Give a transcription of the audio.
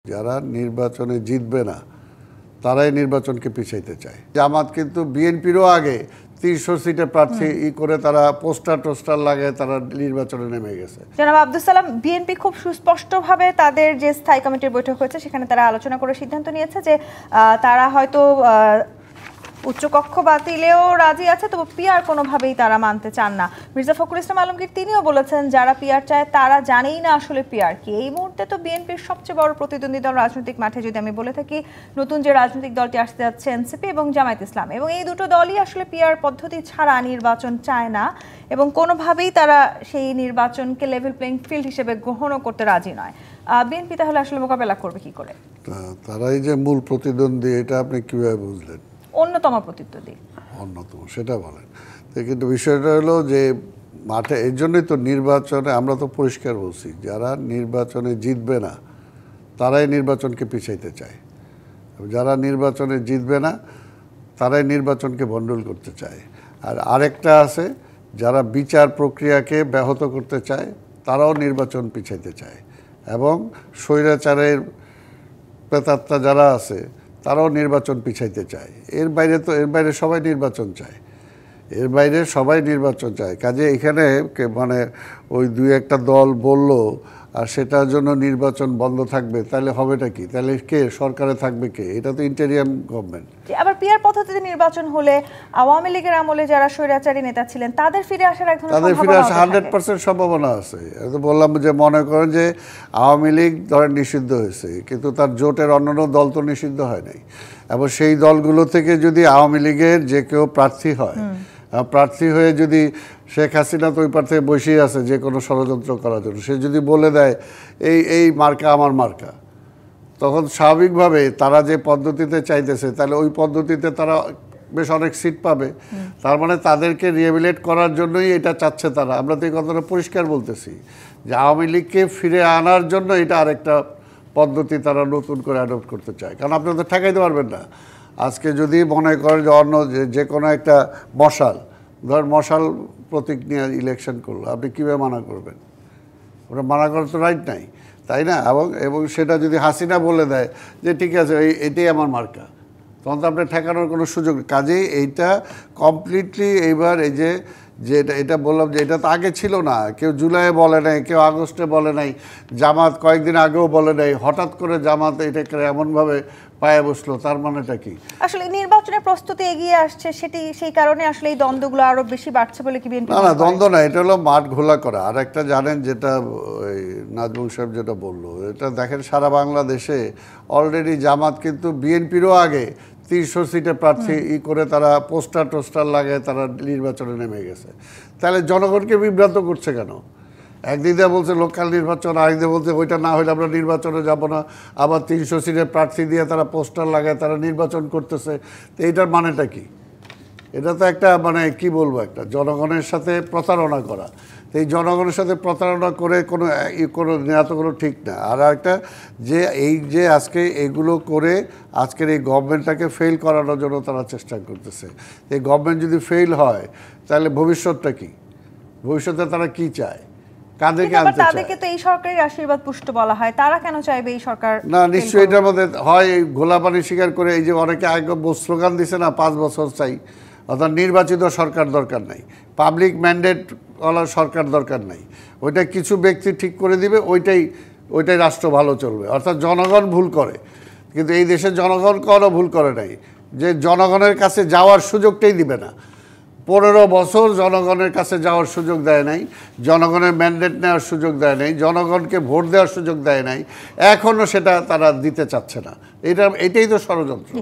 যারা নির্বাচনে জিতবে না তারাই নির্বাচনকে পিছাইতে চায়। জামাত কিন্তু বিএনপিরও আগে ৩০০ সিটে প্রার্থী করে তারা পোস্টার লাগায় তারা নির্বাচনে নেমে গেছে। জনাব আব্দুল সালাম, বিএনপি খুব সুস্পষ্টভাবে তাদের যে স্থায়ী কমিটির বৈঠক হয়েছে সেখানে তারা আলোচনা করে সিদ্ধান্ত নিয়েছে যে তারা হয়তো উচ্চকক্ষ বাতিলেও রাজি আছে, তবে পিআর কোনোভাবেই তারা মানতে চান না। মির্জা ফখরুল ইসলাম আলমগীর তিনিও বলেছেন যারা পিআর চায় তারা জানেই না আসলে পিআর কি। এই মুহূর্তে তো বিএনপির সবচেয়ে বড় প্রতিদ্বন্দ্বী দল রাজনৈতিক মাঠে যদি আমি বলে থাকি, নতুন যে রাজনৈতিক দলটি আসতে যাচ্ছে এনসিপি এবং জামায়াত ইসলাম, এবং এই দুটো দলই আসলে পিআর পদ্ধতি ছাড়া নির্বাচন চায় না এবং কোনোভাবেই তারা সেই নির্বাচনকে লেভেল প্লেইং ফিল্ড হিসেবে গ্রহণও করতে রাজি নয়। বিএনপি তাহলে আসলে মোকাবেলা করবে কি করে? তারাই যে মূল প্রতিদ্বন্দ্বী এটা আপনি কিভাবে বুঝলেন? অন্যতম প্রতিদ্বন্দ্বী অন্যতম সেটা বলেন। কিন্তু বিষয়টা হলো যে মাঠে এর জন্যই তো নির্বাচনে আমরা তো পরিষ্কার বলছি, যারা নির্বাচনে জিতবে না তারাই নির্বাচনকে পিছাইতে চায়, যারা নির্বাচনে জিতবে না তারাই নির্বাচনকে ভণ্ডুল করতে চায়। আর আরেকটা আছে, যারা বিচার প্রক্রিয়াকে ব্যাহত করতে চায় তারাও নির্বাচন পিছাইতে চায়, এবং স্বৈরাচারের প্রেতাত্মা যারা আছে তারাও নির্বাচন পিছাইতে চায়। এর বাইরে সবাই নির্বাচন চায়, কাজে এখানে মানে ওই দুই একটা দল বলল আর সেটার জন্য নির্বাচন বন্ধ থাকবে, তাহলে হবেটা কি? তাহলে কে সরকারে থাকবে? কে? এটা তো ইন্টেরিয়াম গভর্নমেন্ট। আবার পিআর পদ্ধতিতে নির্বাচন হলে আওয়ামী লীগের আমলে যারা স্বৈরাচারী নেতা ছিলেন তাদের ফিরে আসার 100% সম্ভাবনা আছে। তো বললাম যে মনে করেন যে আওয়ামী লীগ ধরেন নিষিদ্ধ হয়েছে, কিন্তু তার জোটের অন্যান্য দল তো নিষিদ্ধ হয় নাই, এবং সেই দলগুলো থেকে যদি আওয়ামী লীগের যে কেউ প্রার্থী হয়, প্রার্থী হয়ে যদি শেখ হাসিনা তো ওই পার থেকে বসেই আছে যে কোনো ষড়যন্ত্র করার জন্য, সে যদি বলে দেয় এই মার্কা আমার মার্কা, তখন স্বাভাবিকভাবে তারা যে পদ্ধতিতে চাইতেছে তাহলে ওই পদ্ধতিতে তারা বেশ অনেক সিট পাবে। তার মানে তাদেরকে রিহেবিলিটেট করার জন্যই এটা চাচ্ছে তারা। আমরা তো এই কথাটা পরিষ্কার বলতেছি যে আওয়ামী লীগকে ফিরে আনার জন্য এটা আরেকটা পদ্ধতি তারা নতুন করে অ্যাডপ্ট করতে চায়, কারণ আপনি তো ঠেকাইতে পারবেন না। আজকে যদি মনে করেন যে অন্য যে কোনো একটা মশাল প্রতীক নিয়ে ইলেকশন করলো, আপনি কীভাবে মানা করবেন? ওটা মানা করার তো রাইট নাই, তাই না? এবং সেটা যদি হাসিনা বলে দেয় যে ঠিক আছে এটাই আমার মার্কা, তখন তো আপনি ঠেকানোর কোনো সুযোগ নেই। কাজেই এইটা কমপ্লিটলি এইবার এই যে এটা বললাম যে এটা তো আগে ছিল না, কেউ জুলাইয়ে বলে নাই, কেউ আগস্টে বলে নাই, জামাত কয়েকদিন আগেও বলে নাই, হঠাৎ করে জামাত এটাকে এমনভাবে পায়ে বসলো, তার মানেটা কি? আসলে নির্বাচনের প্রস্তুতি এগিয়ে আসছে, সেই কারণে আসলে এই দ্বন্দ্বগুলো আরো বেশি বাড়ছে বলে কি বিএনপি? না, দ্বন্দ্ব না, এটা হলো মাঠ ঘোলা করা। আর একটা জানেন যেটা ওই নাজমুল সাহেব যেটা বললো, এটা দেখেন সারা বাংলাদেশে অলরেডি জামাত কিন্তু বিএনপিরও আগে ৩০০ সিটে প্রার্থী করে তারা পোস্টার লাগায় তারা নির্বাচনে নেমে গেছে। তাহলে জনগণকে বিভ্রান্ত করছে কেন? একদিকে বলছে লোকাল নির্বাচন, আরেকদিকে বলছে ওইটা না হলে আমরা নির্বাচনে যাব না, আবার ৩০০ সিটের প্রার্থী দিয়ে তারা পোস্টার লাগায় তারা নির্বাচন করতেছে। তো এইটার মানেটা কি? এটা তো একটা মানে কি বলবো, একটা জনগণের সাথে প্রতারণা করা। তো এই জনগণের সাথে প্রতারণা করে কোনো নেওয়া তো কোনো ঠিক না। আর একটা যে আজকে এগুলো করে আজকের এই গভর্নমেন্টটাকে ফেল করানোর জন্য তারা চেষ্টা করতেছে। এই গভর্নমেন্ট যদি ফেল হয় তাহলে ভবিষ্যৎটা কি? ভবিষ্যতে তারা কি চায়? তাদেরকে তো এই সরকারের আশীর্বাদ পুষ্ট বলা হয়, তারা কেন চাইবে এই সরকার? না, নিশ্চয়ই এটার মধ্যে হয় ঘোলা পানি স্বীকার করে। এই যে অনেকে আগে স্লোগান দিছে না 5 বছর চাই, অর্থাৎ নির্বাচিত সরকার দরকার নাই, পাবলিক ম্যান্ডেট ওয়ালা সরকার দরকার নাই, ওইটা কিছু ব্যক্তি ঠিক করে দিবে, ওইটাই রাষ্ট্র ভালো চলবে। অর্থাৎ জনগণ ভুল করে, কিন্তু এই দেশের জনগণ কোনো ভুল করে নাই, যে জনগণের কাছে যাওয়ার সুযোগটাই দিবে না। 15 বছর জনগণের কাছে যাওয়ার সুযোগ দেয় নাই, জনগণের ম্যান্ডেট নেওয়ার সুযোগ দেয় নাই, জনগণকে ভোট দেওয়ার সুযোগ দেয় নাই, এখনও সেটা তারা দিতে চাচ্ছে না। এটাই তো ষড়যন্ত্র।